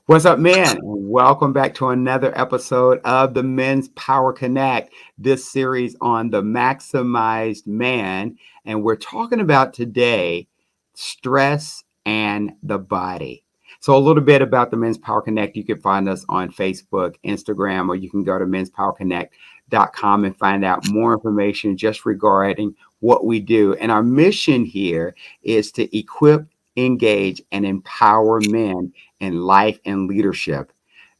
What's up, man? Welcome back to another episode of the Men's Power Connect, this series on the maximized man. And we're talking about today stress and the body. So, a little bit about the Men's Power Connect. You can find us on Facebook, Instagram, or you can go to menspowerconnect.com and find out more information just regarding what we do. And our mission here is to equip, engage, and empower men in life and leadership.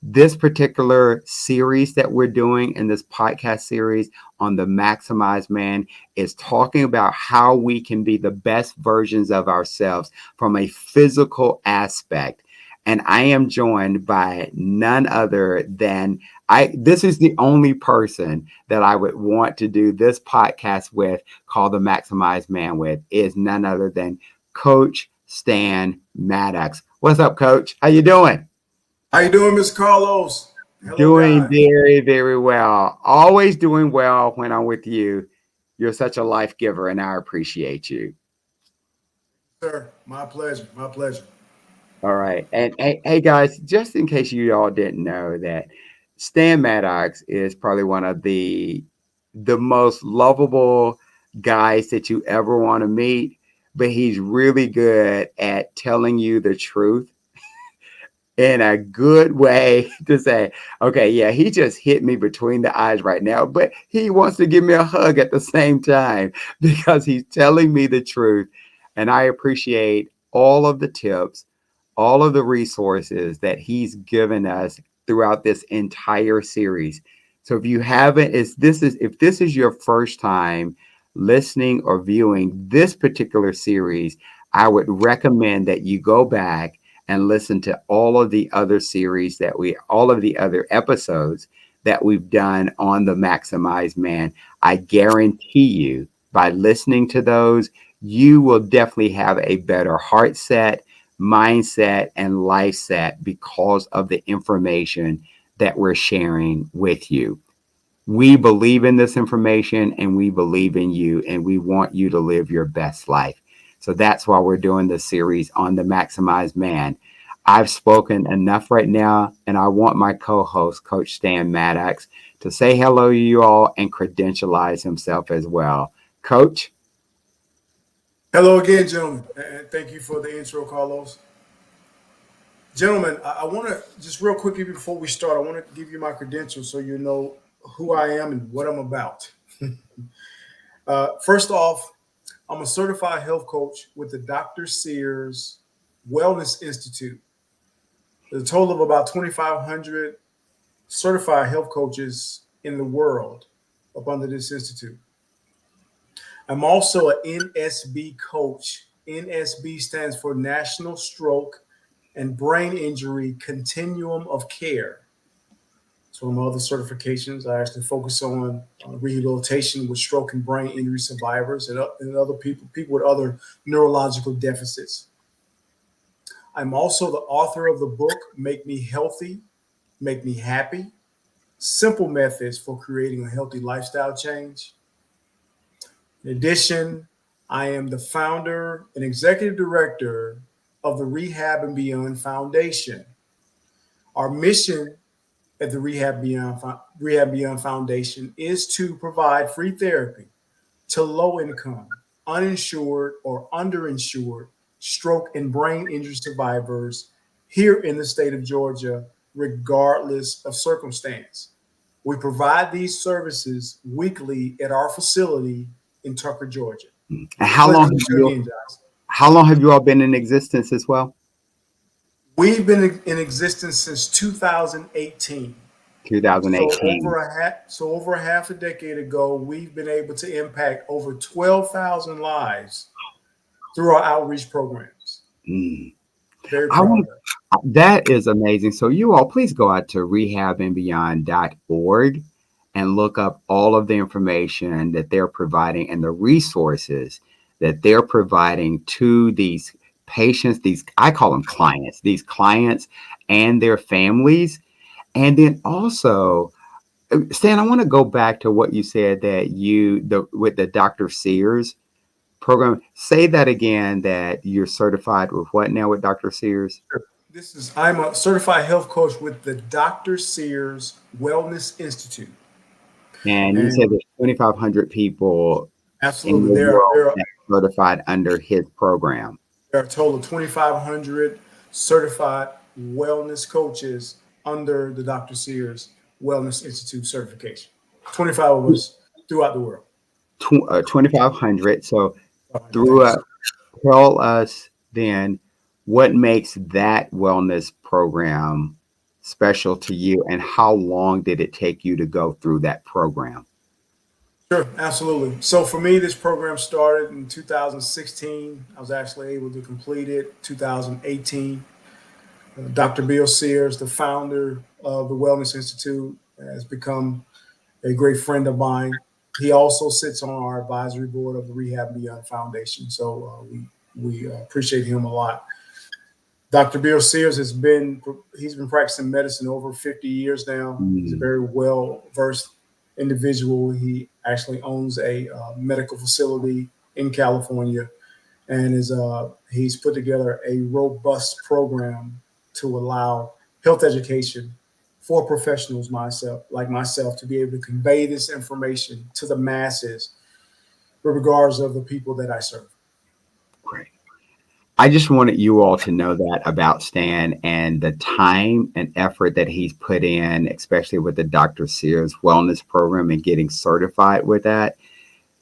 This particular series that we're doing in this podcast series on the Maximized Man is talking about how we can be the best versions of ourselves from a physical aspect. And I am joined by none other than this is the only person that I would want to do this podcast with, called the Maximized Man with, is none other than Coach Stan Maddox. What's up, Coach? How you doing? How you doing, Mr. Carlos? Hello, Doing guys. very, very well. Always doing well when I'm with you. You're such a life giver, and I appreciate you. Sir, my pleasure. My pleasure. All right. And hey, guys, just in case you all didn't know that Stan Maddox is probably one of the most lovable guys that you ever want to meet, but he's really good at telling you the truth in a good way to say, okay, yeah, he just hit me between the eyes right now, but he wants to give me a hug at the same time because he's telling me the truth. And I appreciate all of the tips, all of the resources that he's given us throughout this entire series. So if you haven't, if this is your first time listening or viewing this particular series, I would recommend that you go back and listen to all of the other all of the other episodes that we've done on the Maximized Man. I guarantee you, by listening to those, you will definitely have a better heart set, mindset, and life set because of the information that we're sharing with you. We believe in this information and we believe in you, and we want you to live your best life. So that's why we're doing this series on the Maximized Man. I've spoken enough right now, and I want my co host, Coach Stan Maddox, to say hello to you all and credentialize himself as well. Coach? Hello again, gentlemen. And thank you for the intro, Carlos. Gentlemen, I want to just real quickly before we start, I want to give you my credentials so you know who I am and what I'm about. First off, I'm a certified health coach with the Dr. Sears Wellness Institute. There's a total of about 2,500 certified health coaches in the world up under this institute. I'm also an NSB coach. NSB stands for National Stroke and Brain Injury Continuum of Care. So, among other certifications, I actually focus on rehabilitation with stroke and brain injury survivors and other people with other neurological deficits. I'm also the author of the book, Make Me Healthy, Make Me Happy, Simple Methods for Creating a Healthy Lifestyle Change. In addition, I am the founder and executive director of the Rehab and Beyond Foundation. Our mission at the Rehab Beyond Foundation is to provide free therapy to low income, uninsured, or underinsured stroke and brain injury survivors here in the state of Georgia, regardless of circumstance. We provide these services weekly at our facility in Tucker, Georgia. And Pleasure to meet you again, guys. how long have you all been in existence as well? We've been in existence since 2018. So 2018. over a half a decade ago, we've been able to impact over 12,000 lives through our outreach programs. Mm. Very I proud of want that. That is amazing. So you all please go out to rehabandbeyond.org and look up all of the information that they're providing and the resources that they're providing to these patients, these I call them clients, these clients and their families. And then also, Stan, I want to go back to what you said that with the Dr. Sears program. Say that again, that you're certified with what now with Dr. Sears? I'm a certified health coach with the Dr. Sears Wellness Institute. And you said And there's 2,500 people in absolutely, the world that's certified under his program. there are a total of 2,500 certified wellness coaches under the Dr. Sears Wellness Institute certification. 25 of us throughout the world. 2,500. So Thank through you, sir. tell us then what makes that wellness program special to you, and how long did it take you to go through that program? Sure, absolutely. So for me, this program started in 2016. I was actually able to complete it 2018. Dr. Bill Sears, the founder of the Wellness Institute, has become a great friend of mine. He also sits on our advisory board of the Rehab and Beyond Foundation. So we appreciate him a lot. Dr. Bill Sears he's been practicing medicine over 50 years now. He's a Mm, very well versed individual. He actually owns a medical facility in California, and he's put together a robust program to allow health education for professionals myself to be able to convey this information to the masses, with regards of the people that I serve. great. I just wanted you all to know that about Stan and the time and effort that he's put in, especially with the Dr. Sears Wellness Program and getting certified with that.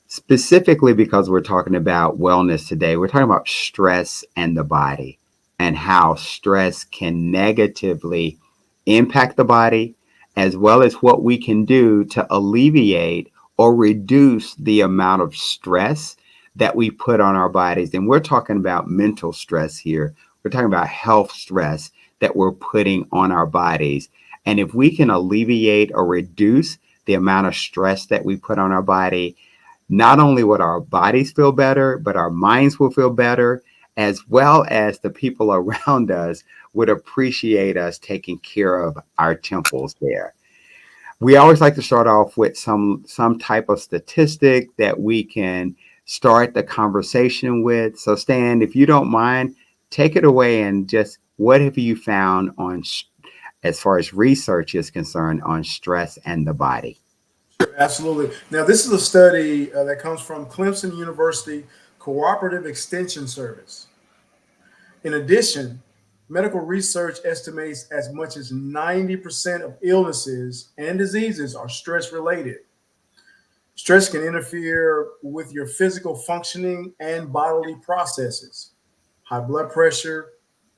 Specifically, because we're talking about wellness today, we're talking about stress and the body, and how stress can negatively impact the body, as well as what we can do to alleviate or reduce the amount of stress that we put on our bodies. And we're talking about mental stress here. We're talking about health stress that we're putting on our bodies. And if we can alleviate or reduce the amount of stress that we put on our body, not only would our bodies feel better, but our minds will feel better, as well as the people around us would appreciate us taking care of our temples there. We always like to start off with some type of statistic that we can start the conversation with. So Stan, if you don't mind, take it away, and just what have you found on as far as research is concerned on stress and the body? Sure, absolutely. Now, this is a study that comes from Clemson University Cooperative Extension Service. In addition, medical research estimates as much as 90% of illnesses and diseases are stress related. Stress can interfere with your physical functioning and bodily processes. High blood pressure,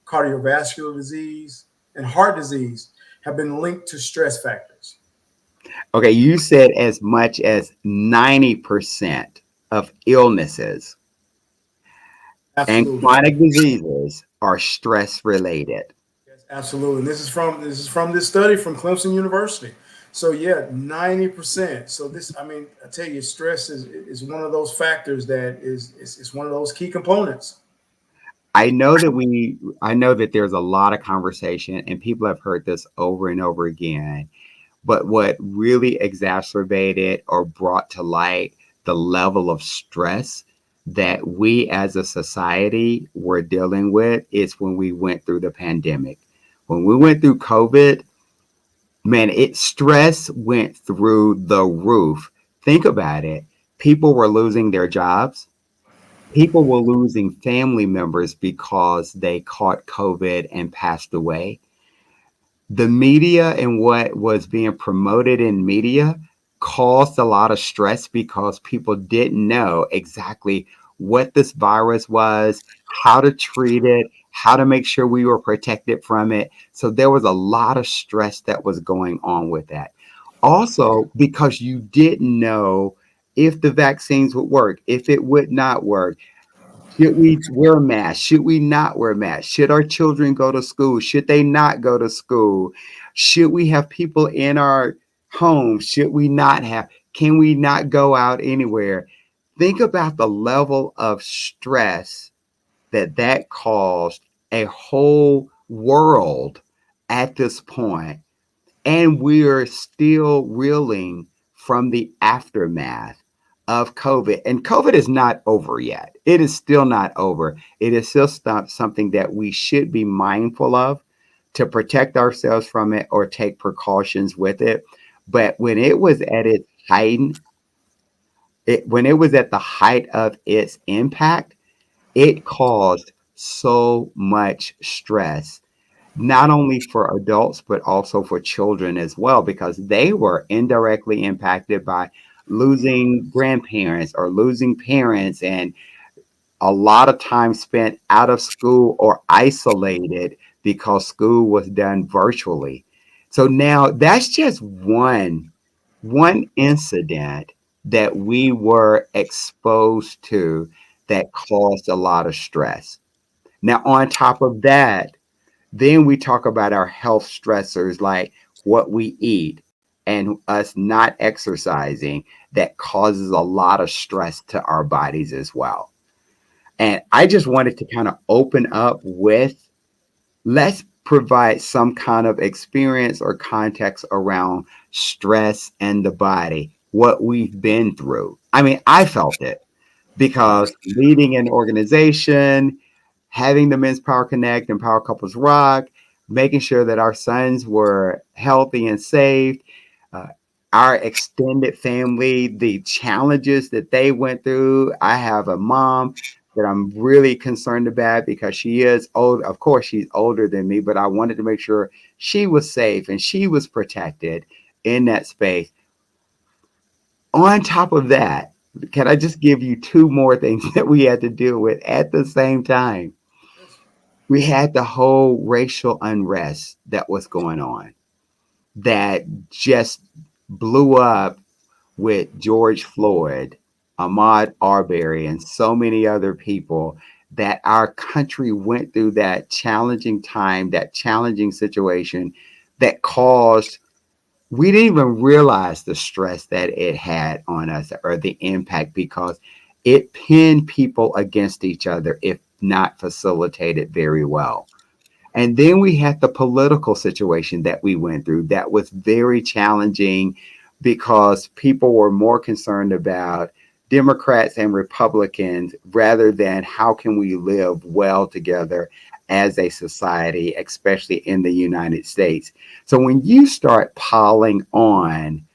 cardiovascular disease, and heart disease have been linked to stress factors. Okay, you said as much as 90% of illnesses and Absolutely. chronic diseases are stress related. Yes, absolutely. And this is from this study from Clemson University. So yeah, 90%. So this, I mean, I tell you, stress is one of those factors that is one of those key components. I know that there's a lot of conversation and people have heard this over and over again, but what really exacerbated or brought to light the level of stress that we as a society were dealing with is when we went through the pandemic. When we went through COVID, man, stress went through the roof. Think about it. People were losing their jobs. People were losing family members because they caught COVID and passed away. The media and what was being promoted in media caused a lot of stress because people didn't know exactly what this virus was, how to treat it, how to make sure we were protected from it. So there was a lot of stress that was going on with that. Also, because you didn't know if the vaccines would work, if it would not work. Should we wear masks? Should we not wear masks? Should our children go to school? Should they not go to school? Should we have people in our homes? Should we not have? Can we not go out anywhere? Think about the level of stress that caused a whole world at this point, and we are still reeling from the aftermath of COVID. And COVID is not over yet. It is still not over. It is still something that we should be mindful of. to protect ourselves from it or take precautions with it. But when it was at its height, when it was at the height of its impact, it caused so much stress, not only for adults, but also for children as well, because they were indirectly impacted by losing grandparents or losing parents, and a lot of time spent out of school or isolated because school was done virtually. So now that's just one incident that we were exposed to that caused a lot of stress. Now, on top of that, then we talk about our health stressors like what we eat and us not exercising that causes a lot of stress to our bodies as well. And I just wanted to kind of open up with, let's provide some kind of experience or context around stress and the body, what we've been through. I mean, I felt it because leading an organization, having the Men's Power Connect and Power Couples Rock, making sure that our sons were healthy and safe, uh, our extended family, the challenges that they went through. I have a mom that I'm really concerned about because she is old. Of course, she's older than me, but I wanted to make sure she was safe and she was protected in that space. On top of that, can I just give you two more things that we had to deal with at the same time? We had the whole racial unrest that was going on that just blew up with George Floyd, Ahmaud Arbery, and so many other people, that our country went through that challenging time, that challenging situation that caused, we didn't even realize the stress that it had on us or the impact, because it pinned people against each other if not facilitated very well. And then we had the political situation that we went through that was very challenging because people were more concerned about Democrats and Republicans rather than how can we live well together as a society, especially in the United States. So when you start piling on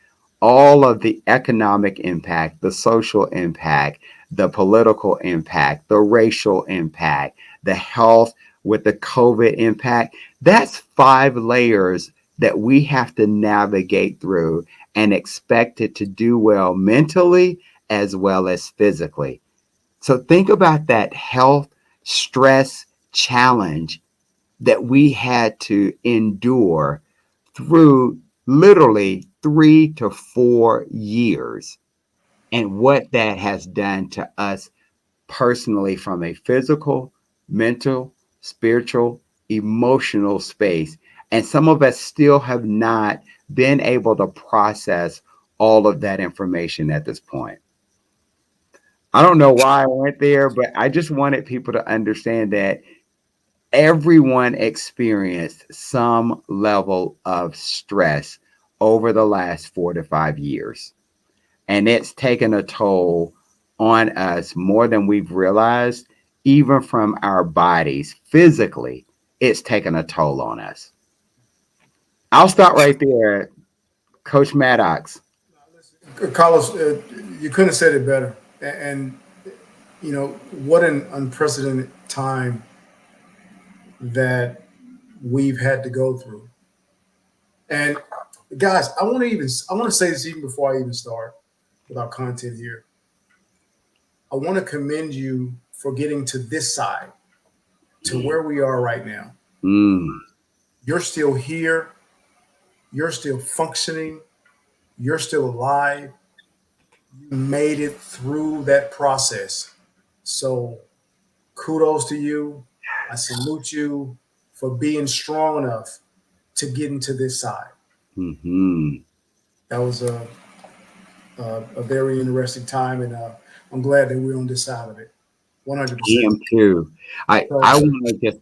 all of the economic impact, the social impact, the political impact, the racial impact, the health with the COVID impact, that's five layers that we have to navigate through and expect it to do well mentally as well as physically. So think about that health stress challenge that we had to endure through literally 3 to 4 years, and what that has done to us personally from a physical, mental, spiritual, emotional space. And some of us still have not been able to process all of that information at this point. I don't know why I went there, but I just wanted people to understand that everyone experienced some level of stress over the last 4 to 5 years. And it's taken a toll on us more than we've realized, even from our bodies. Physically, it's taken a toll on us. I'll start right there, Coach Maddox. Carlos, you couldn't have said it better. And, what an unprecedented time that we've had to go through. And guys, I want to say this even before I even start with our content here. I want to commend you for getting to this side, to where we are right now. Mm, You're still here. You're still functioning. You're still alive. You made it through that process. So kudos to you. I salute you for being strong enough to get into this side. hmm That was a very interesting time, and I'm glad that we're on this side of it. I 100%. am too. I So, want to just,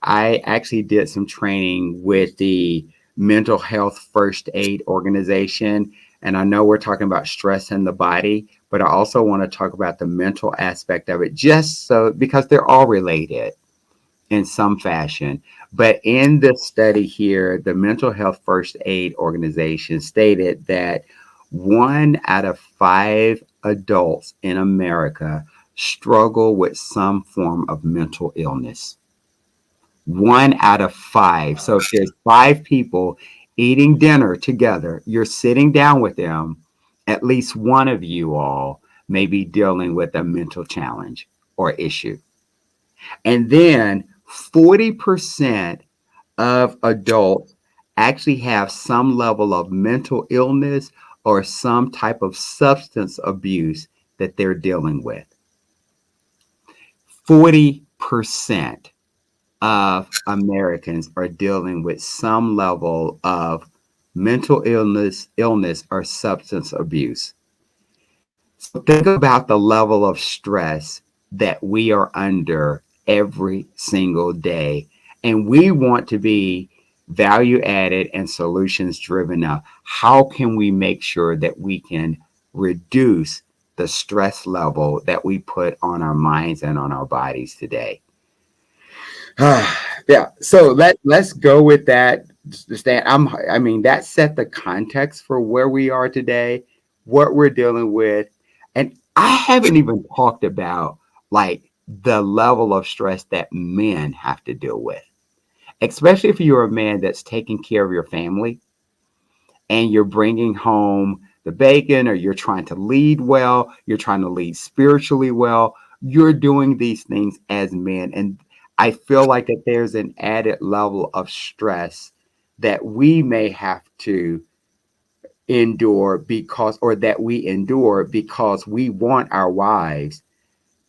I actually did some training with the Mental Health First Aid Organization. And I know we're talking about stress in the body, but I also want to talk about the mental aspect of it, just so because they're all related. in some fashion. But in the study here, the Mental Health First Aid Organization stated that 1 out of 5 adults in America struggle with some form of mental illness. 1 out of 5. So if there's 5 people eating dinner together, you're sitting down with them, at least one of you all may be dealing with a mental challenge or issue. And then 40% of adults actually have some level of mental illness or some type of substance abuse that they're dealing with. 40% of Americans are dealing with some level of mental illness or substance abuse. So think about the level of stress that we are under every single day. And we want to be value added and solutions driven now. How can we make sure that we can reduce the stress level that we put on our minds and on our bodies today? Yeah. So let's go with that. Stan, I mean, that set the context for where we are today, what we're dealing with, and I haven't even talked about like the level of stress that men have to deal with, especially if you're a man that's taking care of your family and you're bringing home the bacon, or you're trying to lead well, you're trying to lead spiritually well. You're doing these things as men, and I feel like that there's an added level of stress that we may have to endure because, or that we endure because we want our wives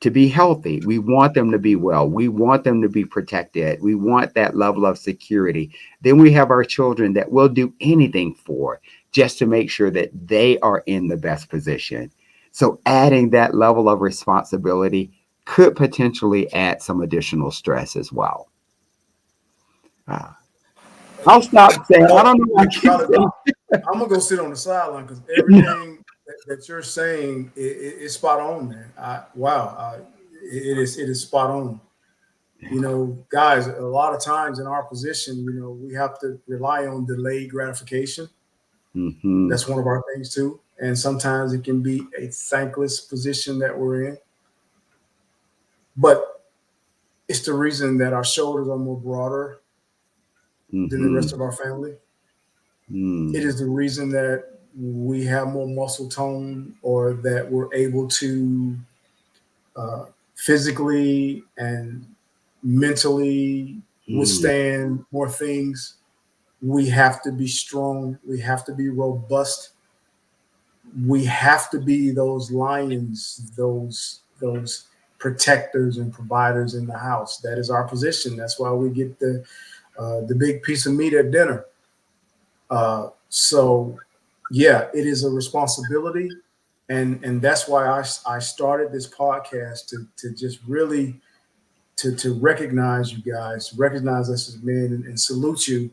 to be healthy. We want them to be well. We want them to be protected. We want that level of security. Then we have our children that we'll do anything for just to make sure that they are in the best position. So adding that level of responsibility could potentially add some additional stress as well. Uh, I'll stop saying, I don't know. I keep Brother saying, Doc, I'm gonna go sit on the sideline because everything that you're saying is spot on, man. Wow, it is spot on. You know, guys, a lot of times in our position, you know, we have to rely on delayed gratification. hmm That's one of our things too. And sometimes it can be a thankless position that we're in. But it's the reason that our shoulders are more broader than the rest hmm of our family. It mm, is the reason that we have more muscle tone, or that we're able to uh, physically and mentally mm, withstand more things. We have to be strong. We have to be robust. We have to be those lions, those protectors and providers in the house. That is our position. That's why we get the big piece of meat at dinner. So yeah, it is a responsibility, and that's why I started this podcast to just really to recognize you guys, recognize us as men, and salute you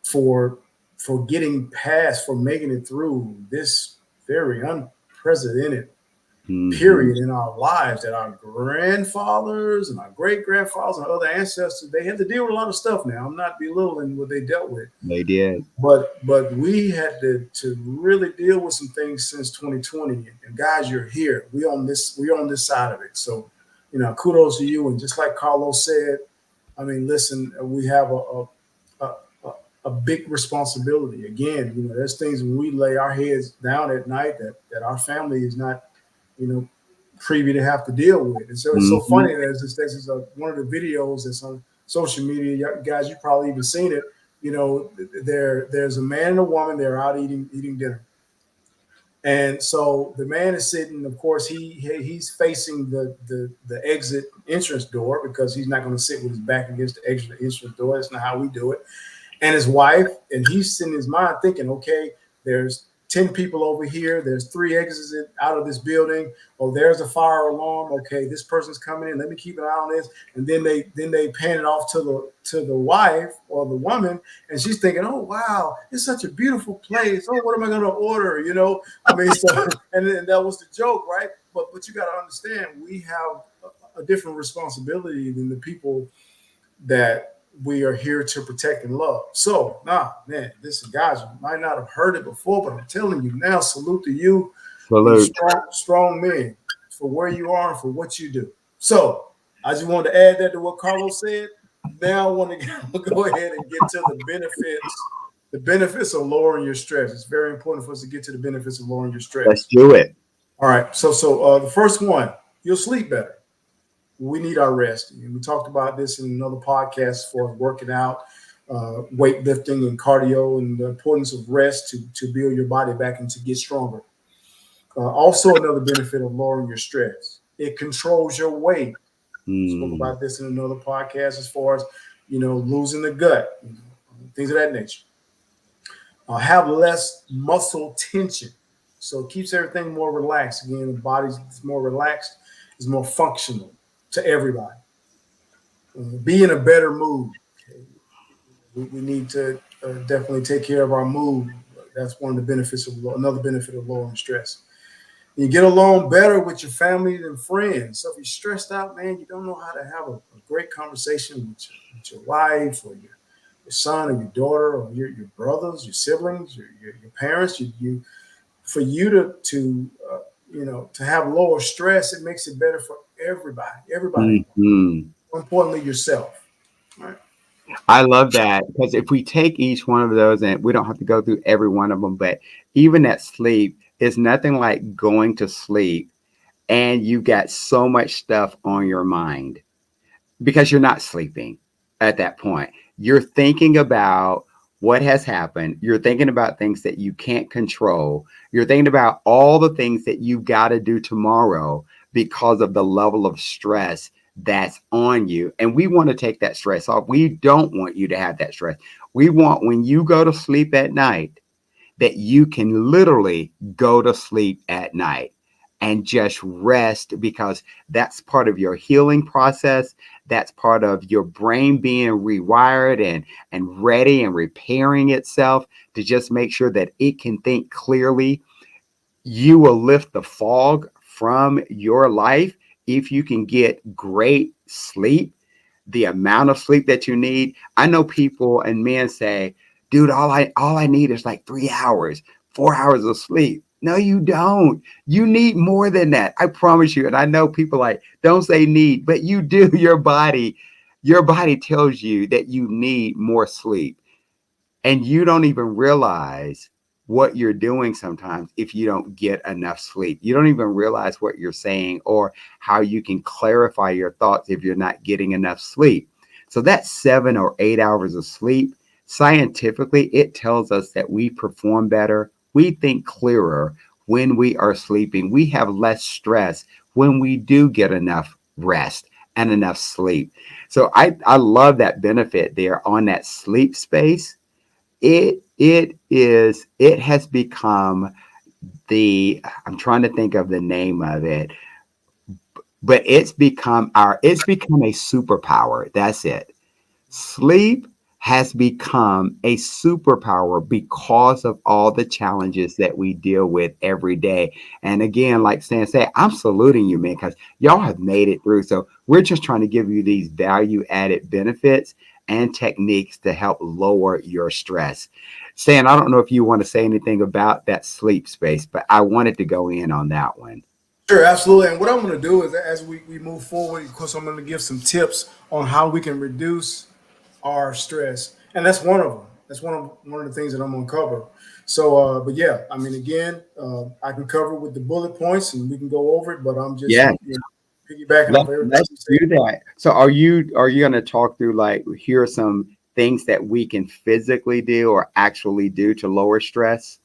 for getting past, for making it through this very unprecedented mhm, period in our lives, that our grandfathers and our great grandfathers and other ancestors, they had to deal with a lot of stuff. Now, I'm not belittling what they dealt with, they did. but we had to really deal with some things since 2020. And guys, you're here. We on this side of it. So, you know, kudos to you. And just like Carlos said, I mean, listen, we have a, a, a big responsibility. Again, you know, there's things when we lay our heads down at night that our family is not, you know, privy to have to deal with. And so it's so Mhm, funny that this is one of the videos that's on social media. Guys, you probably even seen it. You know, there's a man and a woman. They're out eating dinner, and so the man is sitting. Of course, he's facing the exit entrance door, because he's not going to sit with his back against the exit entrance door. That's not how we do it. And his wife, and he's in his mind thinking, okay, there's 10 people over here, there's 3 exits out of this building. Oh, there's a fire alarm. Okay, this person's coming in, let me keep an eye on this. And then they pan it off to the wife or the woman, and she's thinking, oh wow, it's such a beautiful place. Oh, what am I going to order, you know? I mean, so and then that was the joke, right? But you got to understand, we have a different responsibility than the people that we are here to protect and love. So, man, listen, guys, you might not have heard it before, but I'm telling you now, salute to you, you Salute. strong men, for where you are and for what you do. So, I just wanted to add that to what Carlos said. Now I want to go ahead and get to the benefits of lowering your stress. It's very important for us to get to the benefits of lowering your Let's stress. do it. All right. So the first one, you'll sleep better. We need our rest. And we talked about this in another podcast for working out, weightlifting, and cardio, and the importance of rest to build your body back and to get stronger. Also, another benefit of lowering your stress, it controls your weight. Spoke Mm. about this in another podcast as far as losing the gut, things of that nature. Have less muscle tension, so it keeps everything more relaxed. Again, the body's more relaxed, is more functional to everybody. Be in a better mood. Okay. We need to definitely take care of our mood. That's one of the benefits of another benefit of lowering stress. You get along better with your family and friends. So if you're stressed out, man, you don't know how to have a great conversation with your wife or your son or your daughter or your brothers, your siblings, your parents. For you to have lower stress, it makes it better for everybody. Everybody involved. Mhm. More importantly, yourself. Right. I love that because if we take each one of those, and we don't have to go through every one of them, but even at sleep is nothing like going to sleep and you got so much stuff on your mind because you're not sleeping at that point. You're thinking about what has happened. You're thinking about things that you can't control. You're thinking about all the things that you got to do tomorrow because of the level of stress that's on you. And we want to take that stress off. We don't want you to have that stress. We want when you go to sleep at night that you can literally go to sleep at night and just rest because that's part of your healing process. That's part of your brain being rewired and ready and repairing itself to just make sure that it can think clearly. You will lift the fog from your life if you can get great sleep, the amount of sleep that you need. I know people and men say, dude, all I need is like 3 hours, 4 hours of sleep. No, you don't. You need more than that. I promise you. And I know people like, don't say need, but you do. Your body tells you that you need more sleep. And you don't even realize what you're doing sometimes if you don't get enough sleep. You don't even realize what you're saying or how you can clarify your thoughts if you're not getting enough sleep. So that's 7 or 8 hours of sleep. Scientifically, it tells us that we perform better, we think clearer when we are sleeping. We have less stress when we do get enough rest and enough sleep. So I love that benefit there on that sleep space. It has become the I'm trying to think of the name of it, but it's become a superpower. That's it. Sleep has become a superpower because of all the challenges that we deal with every day. And again, like Stan said, I'm saluting you, man, because y'all have made it through. So we're just trying to give you these value added benefits and techniques to help lower your stress. Stan, I don't know if you want to say anything about that sleep space, but I wanted to go in on that one. Sure, absolutely. And what I'm going to do is, as we move forward, of course, I'm going to give some tips on how we can reduce our stress, and that's one of them. That's one of the things that I'm going to cover. So, but yeah, I mean, again, I can cover with the bullet points, and we can go over it. But I'm just Yeah, piggybacking off everything let's you said. do that. So are you going to talk through like here are some things that we can physically do or actually do to lower stress?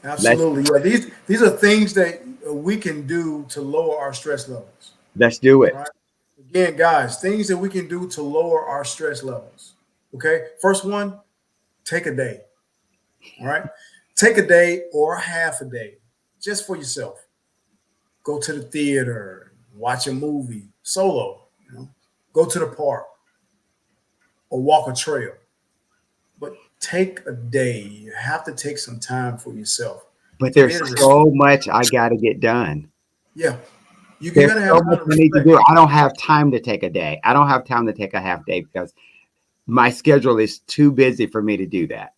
Let's Absolutely, yeah. These are things that we can do to lower our stress levels. let's do All it. right. Again, guys, things that we can do to lower our stress levels. Okay. First one, take a day. All right. Take a day or half a day just for yourself. Go to the theater, watch a movie solo, go to the park or walk a trail. But take a day. You have to take some time for yourself But to be there's able to, so much I got to get done. yeah, You There's got to have so time much to I need to reflect. do. I don't have time to take a day. I don't have time to take a half day because my schedule is too busy for me to do that.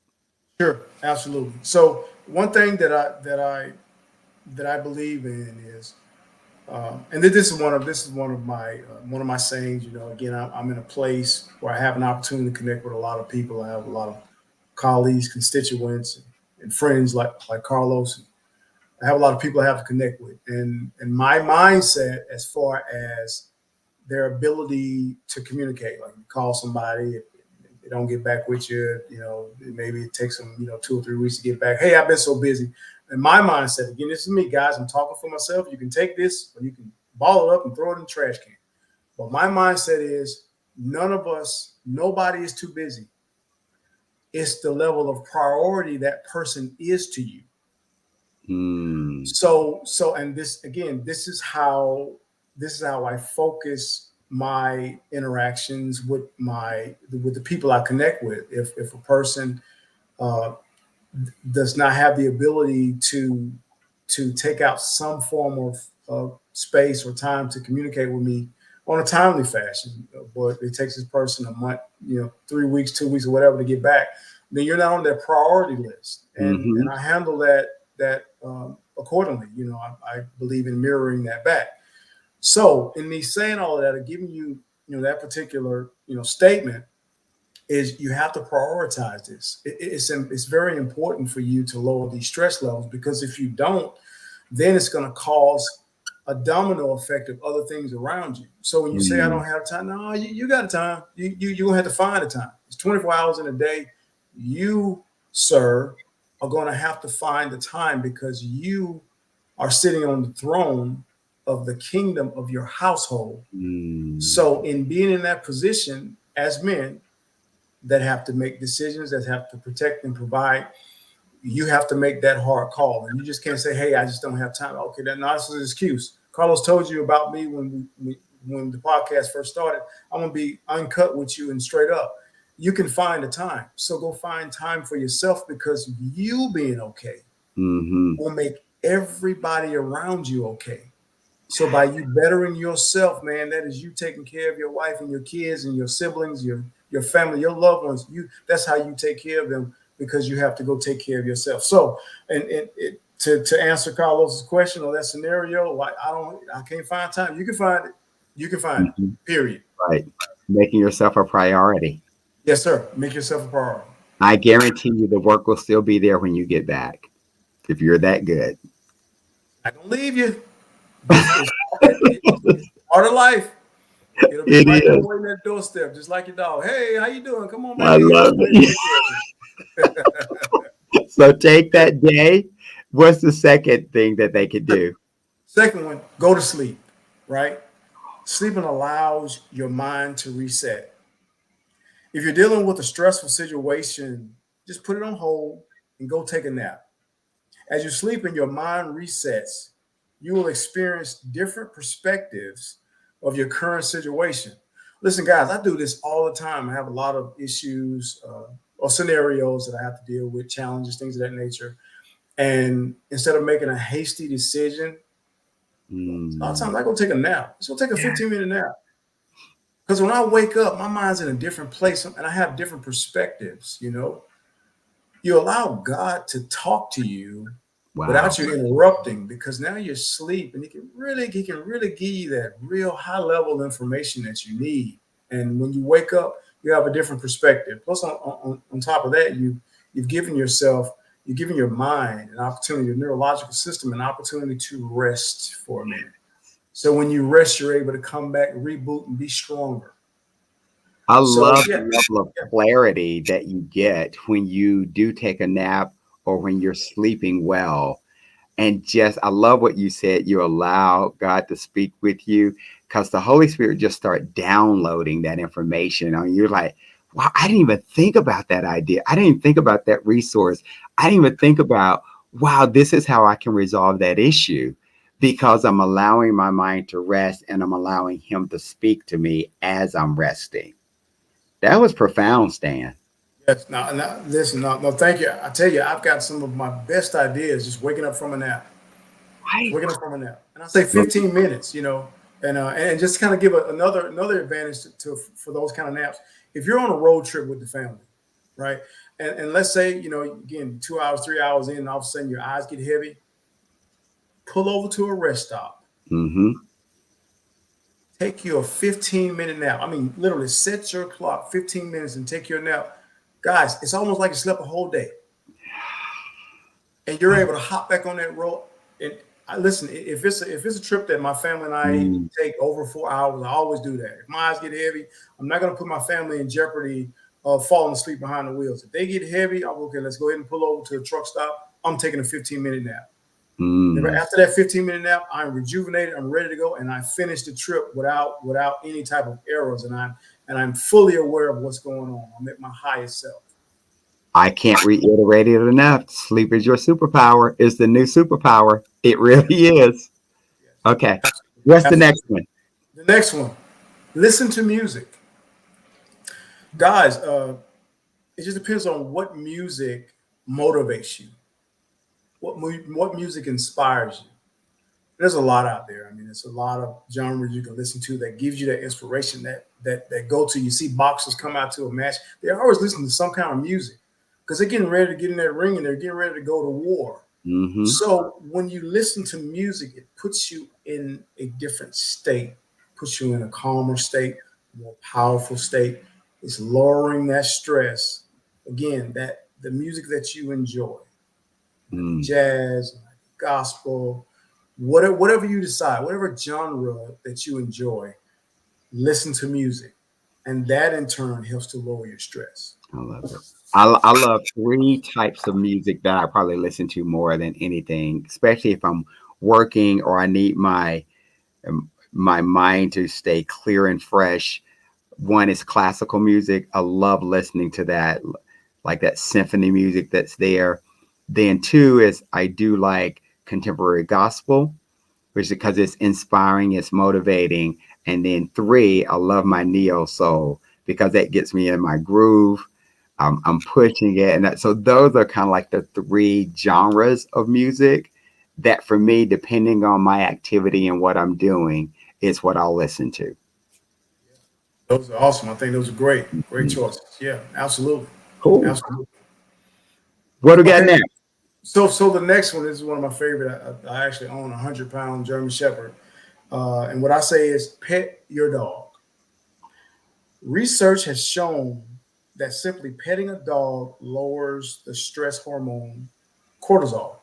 Sure, absolutely. So one thing that I believe in is, and this is one of my sayings. You know, again, I'm in a place where I have an opportunity to connect with a lot of people. I have a lot of colleagues, constituents, and friends like Carlos. I have a lot of people I have to connect with, and my mindset as far as their ability to communicate, like you call somebody, if they don't get back with you, you know, maybe it takes them, 2 or 3 weeks to get back. Hey, I've been so busy. And my mindset, again, this is me, guys. I'm talking for myself. You can take this or you can ball it up and throw it in the trash can. But my mindset is nobody is too busy. It's the level of priority that person is to you. Mm, And this again, this is how I focus my interactions with the people I connect with. If a person uh, does not have the ability to take out some form of space or time to communicate with me on a timely fashion, but it takes this person a month, 3 weeks, 2 weeks, or whatever to get back, then you're not on their priority list, and hmm I handle that accordingly. I believe in mirroring that back. So, in me saying all of that, or giving you, that particular, statement, is you have to prioritize this. It's very important for you to lower these stress levels, because if you don't, then it's going to cause a domino effect of other things around you. So when you say I mm, don't have time, no, you got time. You gonna have to find the time. It's 24 hours in a day. You, sir, are going to have to find the time, because you are sitting on the throne of the kingdom of your household. mm. So in being in that position as men that have to make decisions, that have to protect and provide, you have to make that hard call. And you just can't say, hey, I just don't have time. Okay, that's an excuse. Carlos told you about me when the podcast first started. I'm going to be uncut with you and straight up. You can find the time. So go find time for yourself, because you being okay hmm will make everybody around you okay. So by you bettering yourself, man, that is you taking care of your wife and your kids and your siblings, your family, your loved ones. That's how you take care of them, because you have to go take care of yourself. So, to answer Carlos's question or that scenario, I can't find time. You can find it. You can find it. hmm Period. Right. Making yourself a priority. Yes, sir. Make yourself a priority. I guarantee you the work will still be there when you get back if you're that good. I don't leave you. It's part of life. It'll be It right there is. waiting at the doorstep, just like your dog. Hey, how you doing? Come on I back in. love I'm ready to it. take care of you. So take that day. What's the second thing that they could do? Second one, go to sleep, right? Sleeping allows your mind to reset. If you're dealing with a stressful situation, just put it on hold and go take a nap. As you sleep and your mind resets, you will experience different perspectives of your current situation. Listen, guys, I do this all the time. I have a lot of issues or scenarios that I have to deal with, challenges, things of that nature. And instead of making a hasty decision, a lot of times Mm, I go take a nap. It's gonna take a yeah. 15-minute nap. Because when I wake up, my mind's in a different place and I have different perspectives. You allow God to talk to you Wow. without you interrupting, because now you're asleep, and he can really give you that real high level information that you need. And when you wake up, you have a different perspective. Plus, on top of that, you've given yourself, you've given your mind an opportunity, your neurological system an opportunity to rest for a minute. So when you rest, you're able to come back, reboot, and be stronger. I So love yeah, the level of clarity that you get when you do take a nap or when you're sleeping well. And just, I love what you said. You allow God to speak with you because the Holy Spirit just start downloading that information on you. You're like, wow, I didn't even think about that idea. I didn't even think about that resource. I didn't even think about, wow, this is how I can resolve that issue because I'm allowing my mind to rest and I'm allowing Him to speak to me as I'm resting. That was profound, Stan. yes. Listen, no, thank you. I tell you, I've got some of my best ideas just waking up from a nap. Right. waking up from a nap. And I say 15 minutes, and just kind of give another advantage to for those kind of naps. If you're on a road trip with the family, right? And let's say, again, 2 hours, 3 hours in, and all of a sudden your eyes get heavy, pull over to a rest stop, Mm-hmm. take you a 15-minute nap. I mean, literally set your clock 15 minutes and take your nap. Guys, it's almost like you slept a whole day. And you're able to hop back on that road. And listen, if it's a trip that my family and I Mm. take over 4 hours, I always do that. If my eyes get heavy, I'm not going to put my family in jeopardy of falling asleep behind the wheels. If they get heavy, I'm okay. Let's go ahead and pull over to a truck stop. I'm taking a 15-minute nap. Mm. After that 15-minute nap, I'm rejuvenated. I'm ready to go, and I finish the trip without any type of errors. And I'm fully aware of what's going on. I'm at my highest self. I can't reiterate it enough. Sleep is your superpower. It's the new superpower. It really is. Yes, Okay. absolutely, What's the absolutely. next one? The next one, listen to music, guys. It just depends on what music motivates you, what music inspires you. There's a lot out there. I mean, there's a lot of genres you can listen to that gives you that inspiration that go to. You see boxers come out to a match, they're always listening to some kind of music because they're getting ready to get in that ring and they're getting ready to go to war. Mm-hmm. So when you listen to music, it puts you in a different state, puts you in a calmer state, more powerful state. It's lowering that stress. Again, that the music that you enjoy, like Mm. jazz, like gospel, whatever you decide, whatever genre that you enjoy, listen to music, and that in turn helps to lower your stress. I love it. I love three types of music that I probably listen to more than anything, especially if I'm working or I need my mind to stay clear and fresh. One is classical music. I love listening to that, like that symphony music that's there. Then two is I do like contemporary gospel, which is because it's inspiring, it's motivating. And then three, I love my neo soul because that gets me in my groove. I'm pushing it, and so those are kind of like the three genres of music that, for me, depending on my activity and what I'm doing, is what I'll listen to. Those are awesome. I think those are great Mhm. choices. Yeah, absolutely, Cool. absolutely. What do we got Okay, next? so the next one is one of my favorite. I actually own a 100-pound German Shepherd, and what I say is pet your dog. Research has shown that simply petting a dog lowers the stress hormone cortisol,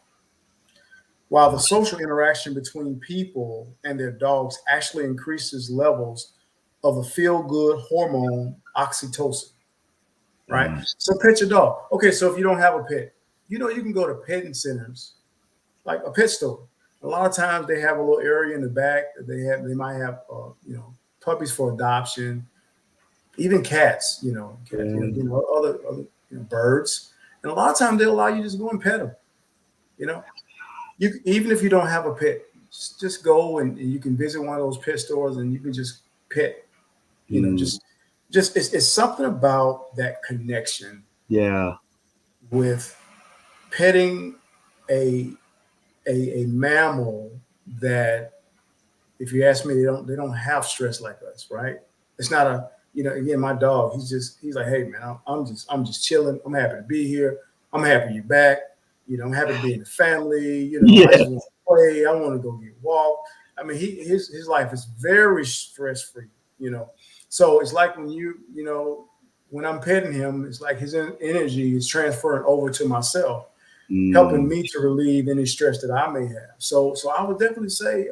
while the social interaction between people and their dogs actually increases levels of the feel good hormone oxytocin, right? Mm. So pet your dog. Okay, so if you don't have a pet, you can go to petting centers like a pet store. A lot of times they have a little area in the back that they might have puppies for adoption, even cats, Yeah. other birds, and a lot of times they'll allow you to just go and pet them. You know, even if you don't have a pet, just go and you can visit one of those pet stores and you can just pet. You know, Mm. just it's something about that connection Yeah. with petting a a mammal that, if you ask me, they don't have stress like us, right? It's not a again, my dog, he's like, hey man, I'm just chilling. I'm happy to be here. I'm happy you're back. I'm happy to be in the family. I Yeah. just want to play. I want to go get walk. I mean, his life is very stress free. You know, so it's like when I'm petting him, it's like his energy is transferring over to myself, helping Mm. me to relieve any stress that I may have. So I would definitely say,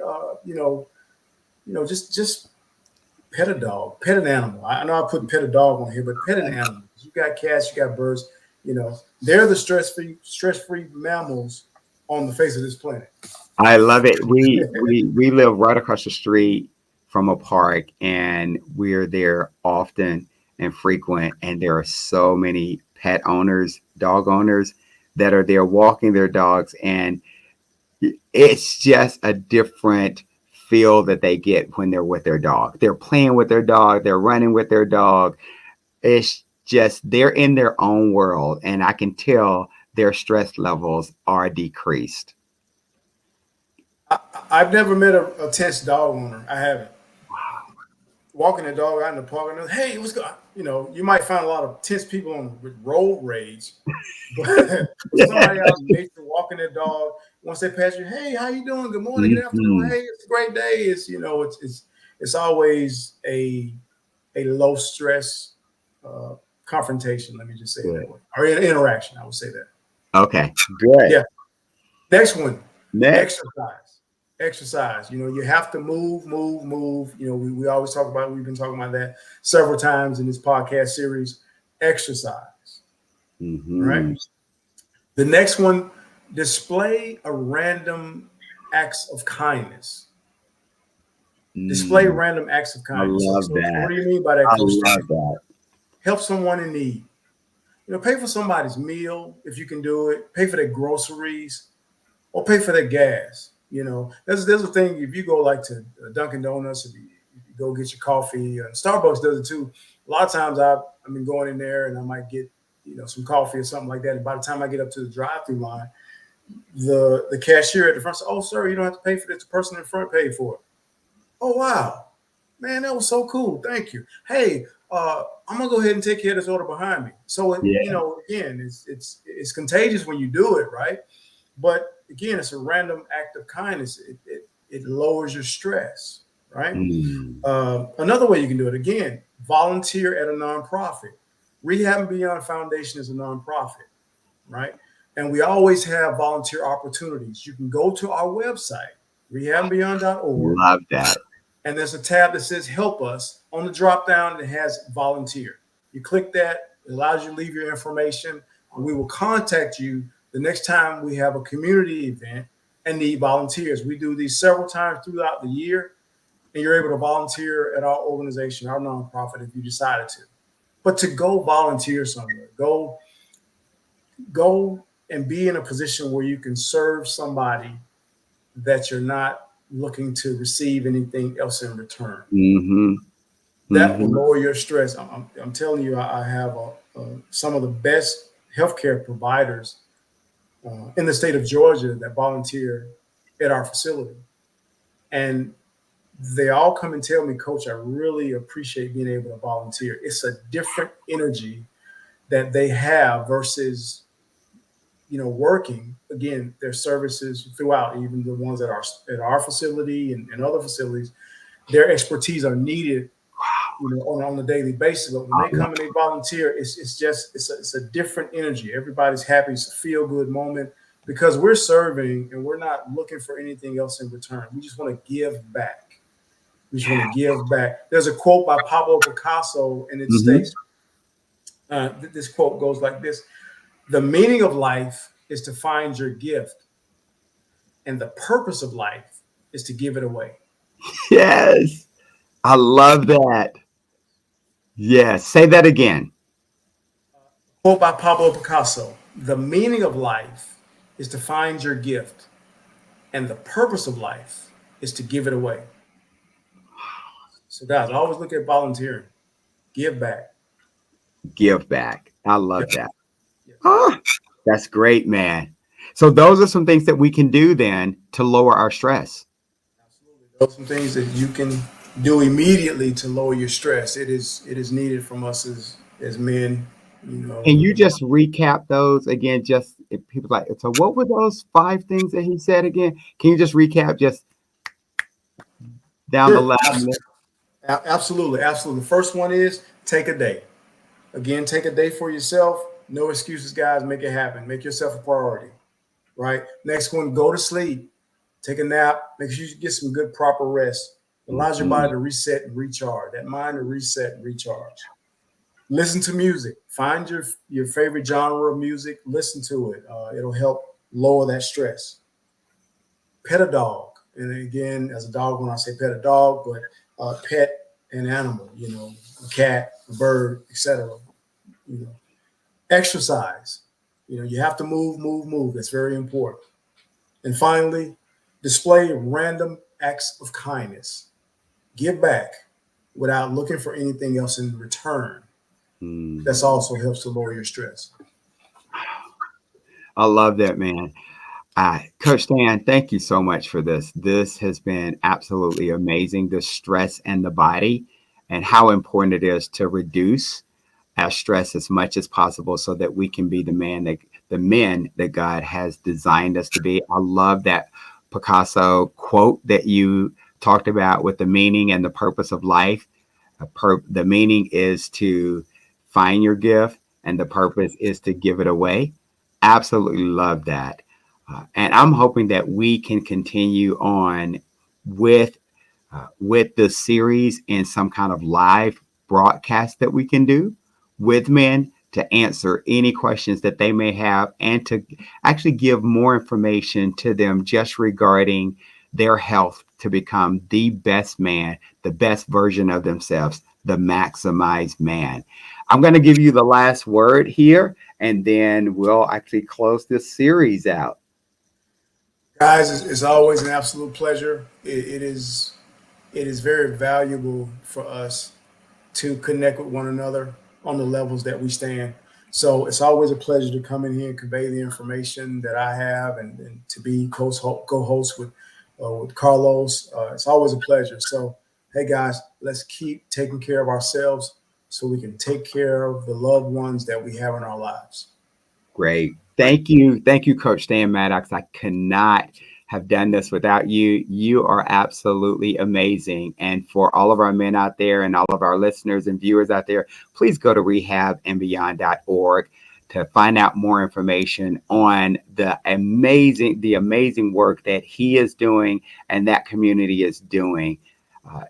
just pet a dog, pet an animal. I know I put pet a dog on here, but pet an animal. You got cats, you got birds. They're the stress free mammals on the face of this planet. I love it. We live right across the street from a park, and we're there often and frequent. And there are so many pet owners, dog owners, that are there walking their dogs, and it's just a different feel that they get when they're with their dog. They're playing with their dog, they're running with their dog. It's just they're in their own world, and I can tell their stress levels are decreased. I've never met a tense dog owner. I haven't. Walking a dog out in the park and hey, what's going? You know, you might find a lot of tense people on with road rage, but Yeah. somebody out in nature walking their dog, once they pass you, hey, how you doing? Good morning, good afternoon. Mhm. Hey, it's a great day. It's it's always a low stress uh, confrontation. Let me just say it that Good. way, or an interaction. I would say that. Okay. Good. Yeah. Next one, Next. exercise. Exercise. You know, you have to move, move, move. You know, we always talk about. We've been talking about that several times in this podcast series. Exercise. Right. Hmm. The next one, display a random acts of kindness. Display Mm, random acts of I kindness. love So what that. do you mean by that, I Coach love Steve? that. Help someone in need. You know, pay for somebody's meal if you can do it. Pay for their groceries or pay for their gas. You know, there's a thing if you go like to Dunkin' Donuts, if you go get your coffee, Starbucks does it too. A lot of times I've been going in there and I might get some coffee or something like that. And by the time I get up to the drive-through line, the cashier at the front says, "Oh, sir, you don't have to pay for this. The person in front paid for it." Oh, wow, man, that was so cool. Thank you. Hey, I'm gonna go ahead and take care of this order behind me. So Yeah. again, it's contagious when you do it, right? But again, it's a random act of kindness. It lowers your stress, right? Mm. Another way you can do it, again, volunteer at a nonprofit. Rehab and Beyond Foundation is a nonprofit, right? And we always have volunteer opportunities. You can go to our website, rehabandbeyond.org, Love that. and there's a tab that says help us. On the drop down, it has volunteer. You click that, it allows you to leave your information, and we will contact you the next time we have a community event and need volunteers. We do these several times throughout the year, and you're able to volunteer at our organization, our nonprofit, if you decided to. But to go volunteer somewhere, go and be in a position where you can serve somebody that you're not looking to receive anything else in return. Hmm. That will Hmm. lower your stress. I'm telling you, I have some of the best healthcare providers in the state of Georgia that volunteer at our facility. And they all come and tell me, Coach, I really appreciate being able to volunteer. It's a different energy that they have versus working again their services throughout, even the ones at our facility and other facilities. Their expertise are needed on a daily basis. But when I they come and they volunteer, it's a different energy. Everybody's happy. It's a feel good moment because we're serving and we're not looking for anything else in return. We just want to give back. We just want to give back. There's a quote by Pablo Picasso, and it hmm states, this quote goes like this: "The meaning of life is to find your gift, and the purpose of life is to give it away." Yes. I love that. Yes. Say that again. Quote by Pablo Picasso: "The meaning of life is to find your gift, and the purpose of life is to give it away." So, guys, always look at volunteering, give back. Give back. I Yeah, love that. yeah, Oh, that's great, man. So those are some things that we can do then to lower our stress. absolutely. Those are some things that you can do immediately to lower your stress. It is needed from us as men. You know, Can you just recap those again? Just if people like, so what were those five things that he said again? Can you just recap just down the sure, line? absolutely, absolutely. The first one is take a day. Again, take a day for yourself. No excuses, guys. Make it happen. Make yourself a priority. Right. Next one, go to sleep. Take a nap. Make sure you get some good, proper rest. It allows your body Mhm. to reset and recharge. That mind to reset and recharge. Listen to music. Find your favorite genre of music. Listen to it. It'll help lower that stress. Pet a dog. And again, as a dog, when I say pet a dog, but pet an animal. A cat, a bird, etc. You know, exercise. You have to move, move, move. That's very important. And finally, display random acts of kindness. Give back without looking for anything else in return. That's Mm. also helps to lower your stress. I love that, man. Coach Stan, thank you so much for this. This has been absolutely amazing. The stress and the body, and how important it is to reduce our stress as much as possible so that we can be the men that God has designed us to be. I love that Picasso quote that you talked about with the meaning and the purpose of life. The meaning is to find your gift, and the purpose is to give it away. Absolutely love that. And I'm hoping that we can continue on with with the series in some kind of live broadcast that we can do with men to answer any questions that they may have and to actually give more information to them just regarding their health to become the best man, the best version of themselves, the maximized man. I'm going to give you the last word here, and then we'll actually close this series out. Guys, it's always an absolute pleasure. It is very valuable for us to connect with one another on the levels that we stand. So it's always a pleasure to come in here and convey the information that I have, and to be co-host with Carlos. It's always a pleasure. So hey guys, let's keep taking care of ourselves so we can take care of the loved ones that we have in our lives. Great. Thank you. Thank you, Coach Stan Maddox. I cannot have done this without you. You are absolutely amazing. And for all of our men out there and all of our listeners and viewers out there, please go to rehabandbeyond.org to find out more information on the amazing work that he is doing and that community is doing.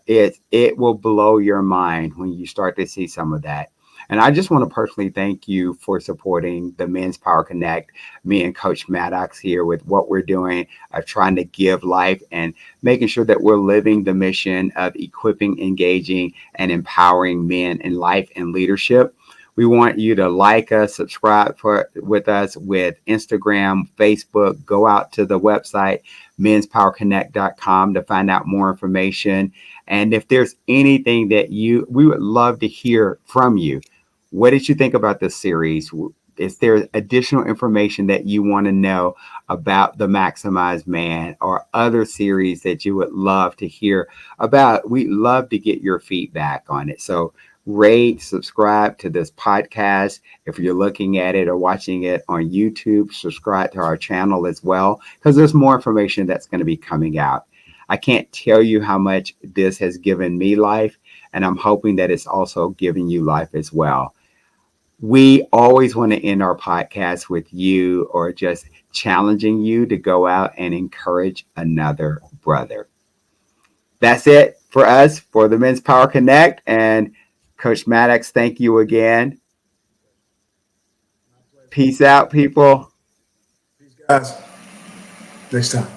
It will blow your mind when you start to see some of that. And I just want to personally thank you for supporting the Men's Power Connect, me and Coach Maddox here with what we're doing of trying to give life and making sure that we're living the mission of equipping, engaging, and empowering men in life and leadership. We want you to like us, subscribe with us with Instagram, Facebook. Go out to the website, menspowerconnect.com, to find out more information. And if there's anything that we would love to hear from you. What did you think about this series? Is there additional information that you want to know about the Maximized Man or other series that you would love to hear about? We'd love to get your feedback on it. So rate, subscribe to this podcast. If you're looking at it or watching it on YouTube, subscribe to our channel as well, because there's more information that's going to be coming out. I can't tell you how much this has given me life, and I'm hoping that it's also giving you life as well. We always want to end our podcast with you or just challenging you to go out and encourage another brother. That's it for us for the Men's Power Connect. And Coach Maddox, thank you again. Peace out, people. Peace, guys. Next time.